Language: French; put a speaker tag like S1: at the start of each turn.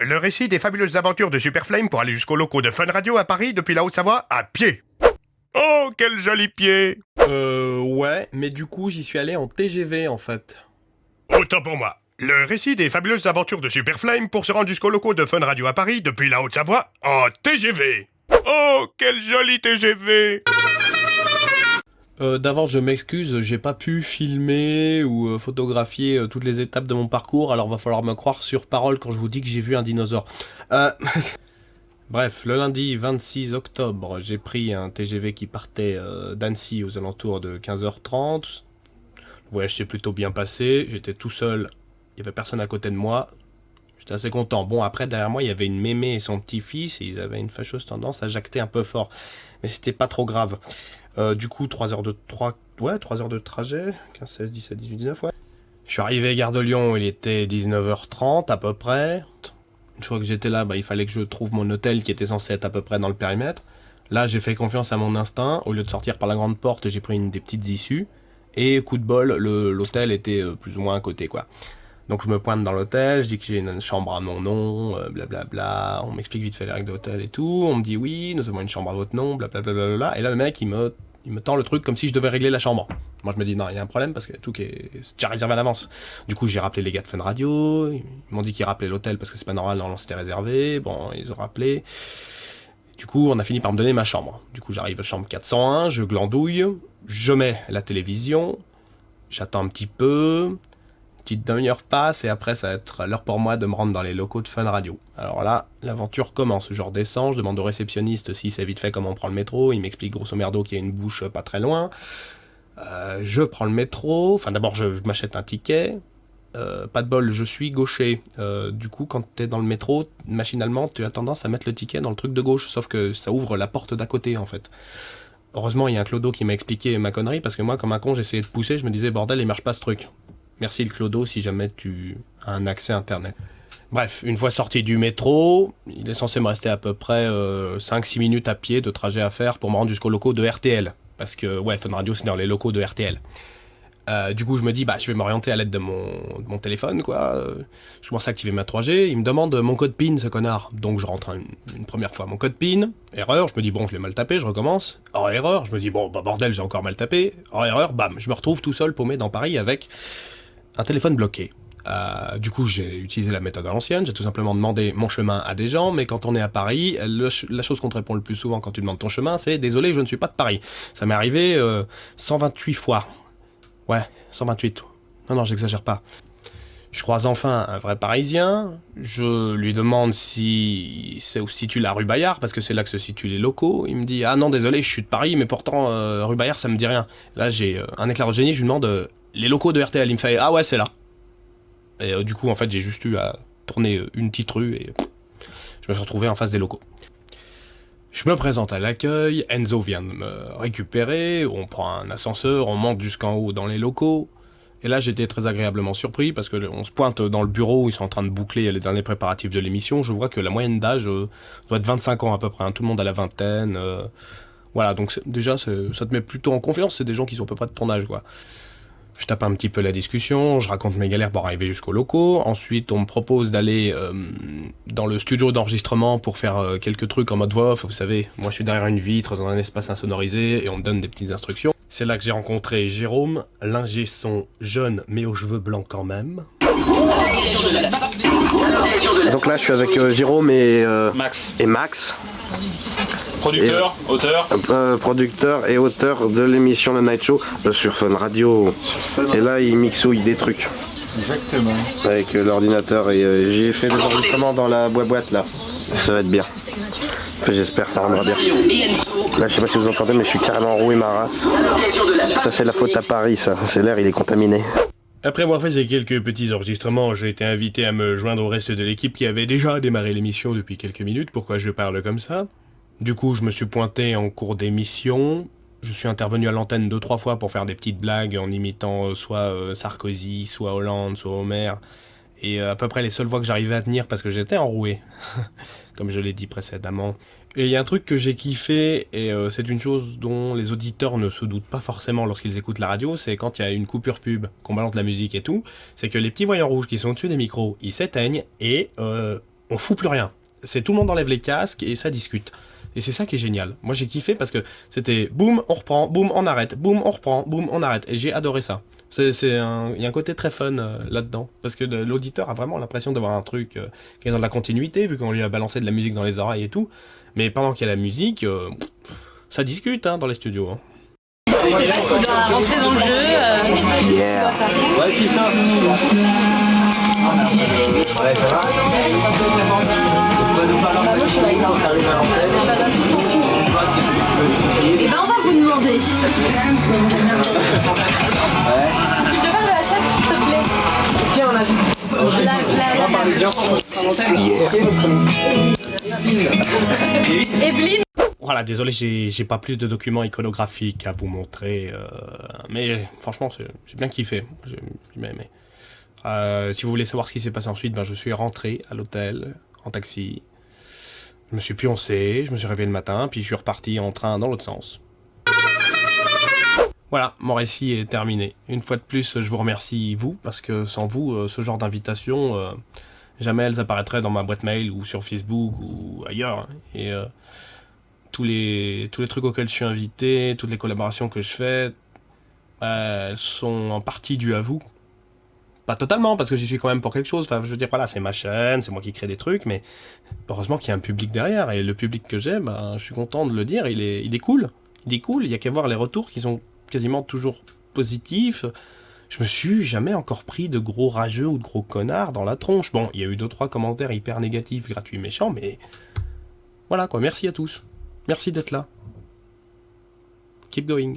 S1: le récit des fabuleuses aventures de Superflame pour aller jusqu'aux locaux de Fun Radio à Paris depuis la Haute-Savoie à pied. Oh, quel joli pied!
S2: Ouais, mais du coup, j'y suis allé en TGV, en fait.
S1: Autant pour moi. Le récit des fabuleuses aventures de Superflame pour se rendre jusqu'aux locaux de Fun Radio à Paris depuis la Haute-Savoie en TGV. Oh, quel joli TGV!
S2: D'avance, je m'excuse, j'ai pas pu filmer ou photographier toutes les étapes de mon parcours, alors va falloir me croire sur parole quand je vous dis que j'ai vu un dinosaure. Bref, le lundi 26 octobre, j'ai pris un TGV qui partait d'Annecy aux alentours de 15h30. Le voyage s'est plutôt bien passé, j'étais tout seul, il y avait personne à côté de moi. J'étais assez content. Bon, après, derrière moi, il y avait une mémé et son petit-fils, et ils avaient une fâcheuse tendance à jacter un peu fort. Mais c'était pas trop grave. Du coup, 3 heures de trajet. 15, 16, 17, 18, 19, ouais. Je suis arrivé à Gare de Lyon, il était 19h30 à peu près. Une fois que j'étais là, il fallait que je trouve mon hôtel qui était censé être à peu près dans le périmètre. Là, j'ai fait confiance à mon instinct. Au lieu de sortir par la grande porte, j'ai pris une des petites issues. Et coup de bol, l'hôtel était plus ou moins à côté, quoi. Donc je me pointe dans l'hôtel, je dis que j'ai une chambre à mon nom, blablabla, on m'explique vite fait les règles d'hôtel et tout, on me dit oui, nous avons une chambre à votre nom, blablabla, et là le mec il me tend le truc comme si je devais régler la chambre. Moi je me dis non, il y a un problème parce que tout c'est déjà réservé à l'avance. Du coup j'ai rappelé les gars de Fun Radio, ils m'ont dit qu'ils rappelaient l'hôtel parce que c'est pas normal, normalement c'était réservé, bon ils ont rappelé. Du coup on a fini par me donner ma chambre. Du coup j'arrive à chambre 401, je glandouille, je mets la télévision, j'attends un petit peu... Petite demi-heure passe et après ça va être l'heure pour moi de me rendre dans les locaux de Fun Radio. Alors là, l'aventure commence. Je redescends, je demande au réceptionniste si c'est vite fait comment on prend le métro. Il m'explique grosso merdo qu'il y a une bouche pas très loin. Je prends le métro. Enfin d'abord je m'achète un ticket. Pas de bol, je suis gaucher. Du coup quand t'es dans le métro, machinalement tu as tendance à mettre le ticket dans le truc de gauche. Sauf que ça ouvre la porte d'à côté en fait. Heureusement il y a un clodo qui m'a expliqué ma connerie parce que moi comme un con j'essayais de pousser. Je me disais bordel il marche pas ce truc. Merci le clodo si jamais tu as un accès internet. Bref, une fois sorti du métro, il est censé me rester à peu près 5-6 minutes à pied de trajet à faire pour me rendre jusqu'aux locaux de RTL. Parce que, ouais, Fun Radio, c'est dans les locaux de RTL. Du coup, je me dis, je vais m'orienter à l'aide de mon téléphone, quoi. Je commence à activer ma 3G. Il me demande mon code PIN, ce connard. Donc, je rentre une première fois mon code PIN. Erreur, je me dis, bon, je l'ai mal tapé, je recommence. Oh, erreur, je me dis, bon, bordel, j'ai encore mal tapé. Oh, erreur, bam, je me retrouve tout seul paumé dans Paris avec un téléphone bloqué. Du coup, j'ai utilisé la méthode à l'ancienne, j'ai tout simplement demandé mon chemin à des gens, mais quand on est à Paris, la chose qu'on te répond le plus souvent quand tu demandes ton chemin, c'est « Désolé, je ne suis pas de Paris ». Ça m'est arrivé 128 fois. Ouais, 128. Non, j'exagère pas. Je croise enfin un vrai Parisien, je lui demande si c'est où se situe la rue Bayard, parce que c'est là que se situent les locaux. Il me dit « Ah non, désolé, je suis de Paris, mais pourtant, rue Bayard, ça me dit rien ». Là, j'ai un éclair de génie, je lui demande les locaux de RTL. Il me fait « Ah ouais, c'est là ». Et du coup, en fait, j'ai juste eu à tourner une petite rue et je me suis retrouvé en face des locaux. Je me présente à l'accueil, Enzo vient de me récupérer, on prend un ascenseur, on monte jusqu'en haut dans les locaux. Et là, j'étais très agréablement surpris parce que on se pointe dans le bureau où ils sont en train de boucler les derniers préparatifs de l'émission. Je vois que la moyenne d'âge doit être 25 ans à peu près, hein. Tout le monde a la vingtaine. Voilà, donc déjà, ça te met plutôt en confiance, c'est des gens qui sont à peu près de ton âge, quoi. Je tape un petit peu la discussion, je raconte mes galères pour arriver jusqu'aux locaux. Ensuite, on me propose d'aller dans le studio d'enregistrement pour faire quelques trucs en mode voix off. Vous savez, moi je suis derrière une vitre dans un espace insonorisé et on me donne des petites instructions. C'est là que j'ai rencontré Jérôme, l'ingé son jeune mais aux cheveux blancs quand même.
S3: Donc là je suis avec Jérôme et Max. Producteur et auteur de l'émission Le Night Show sur Fun Radio. Et là il mixouille des trucs.
S4: Exactement.
S3: Avec l'ordinateur et j'ai fait des enregistrements dans la boîte là. Ça va être bien. Enfin, j'espère que ça rendra bien. Là je sais pas si vous entendez mais je suis carrément roué ma race. Ça c'est la faute à Paris ça. C'est l'air il est contaminé.
S2: Après avoir fait ces quelques petits enregistrements, j'ai été invité à me joindre au reste de l'équipe qui avait déjà démarré l'émission depuis quelques minutes. Pourquoi je parle comme ça ? Du coup, je me suis pointé en cours d'émission. Je suis intervenu à l'antenne 2-3 fois pour faire des petites blagues en imitant soit Sarkozy, soit Hollande, soit Homer. Et à peu près les seules voix que j'arrivais à tenir parce que j'étais enroué, comme je l'ai dit précédemment. Et il y a un truc que j'ai kiffé, et c'est une chose dont les auditeurs ne se doutent pas forcément lorsqu'ils écoutent la radio, c'est quand il y a une coupure pub, qu'on balance de la musique et tout, c'est que les petits voyants rouges qui sont au-dessus des micros, ils s'éteignent, et on fout plus rien. C'est tout le monde enlève les casques et ça discute. Et c'est ça qui est génial. Moi j'ai kiffé parce que c'était boum, on reprend, boum, on arrête, boum, on reprend, boum, on arrête. Et j'ai adoré ça. Il y a un côté très fun là-dedans. Parce que l'auditeur a vraiment l'impression d'avoir un truc qui est dans de la continuité, vu qu'on lui a balancé de la musique dans les oreilles et tout. Mais pendant qu'il y a la musique, ça discute dans les studios. Hein.
S4: Tu dois rentrer dans le jeu.
S3: Yeah.
S4: Ouais, Christophe.
S3: Ouais, ça va.
S4: Et ben on va vous demander. Tu prépares de la chatte, s'il te plaît. Tiens, on a vu. Evelyne.
S2: Voilà, désolé, j'ai pas plus de documents iconographiques à vous montrer, mais franchement, j'ai bien kiffé, j'ai bien aimé. Si vous voulez savoir ce qui s'est passé ensuite, je suis rentré à l'hôtel en taxi, je me suis pioncé, je me suis réveillé le matin, puis je suis reparti en train dans l'autre sens. Voilà, mon récit est terminé. Une fois de plus, je vous remercie, vous, parce que sans vous, ce genre d'invitation, jamais elles apparaîtraient dans ma boîte mail ou sur Facebook ou ailleurs. Et tous les trucs auxquels je suis invité, toutes les collaborations que je fais, elles sont en partie dues à vous. Pas totalement, parce que j'y suis quand même pour quelque chose. Enfin, je veux dire, voilà, c'est ma chaîne, c'est moi qui crée des trucs, mais heureusement qu'il y a un public derrière. Et le public que j'ai, je suis content de le dire, il est cool. Il est cool, il y a qu'à voir les retours qui sont quasiment toujours positifs. Je me suis jamais encore pris de gros rageux ou de gros connards dans la tronche. Bon, il y a eu 2-3 commentaires hyper négatifs, gratuits, méchants, mais voilà quoi, merci à tous. Merci d'être là. Keep going.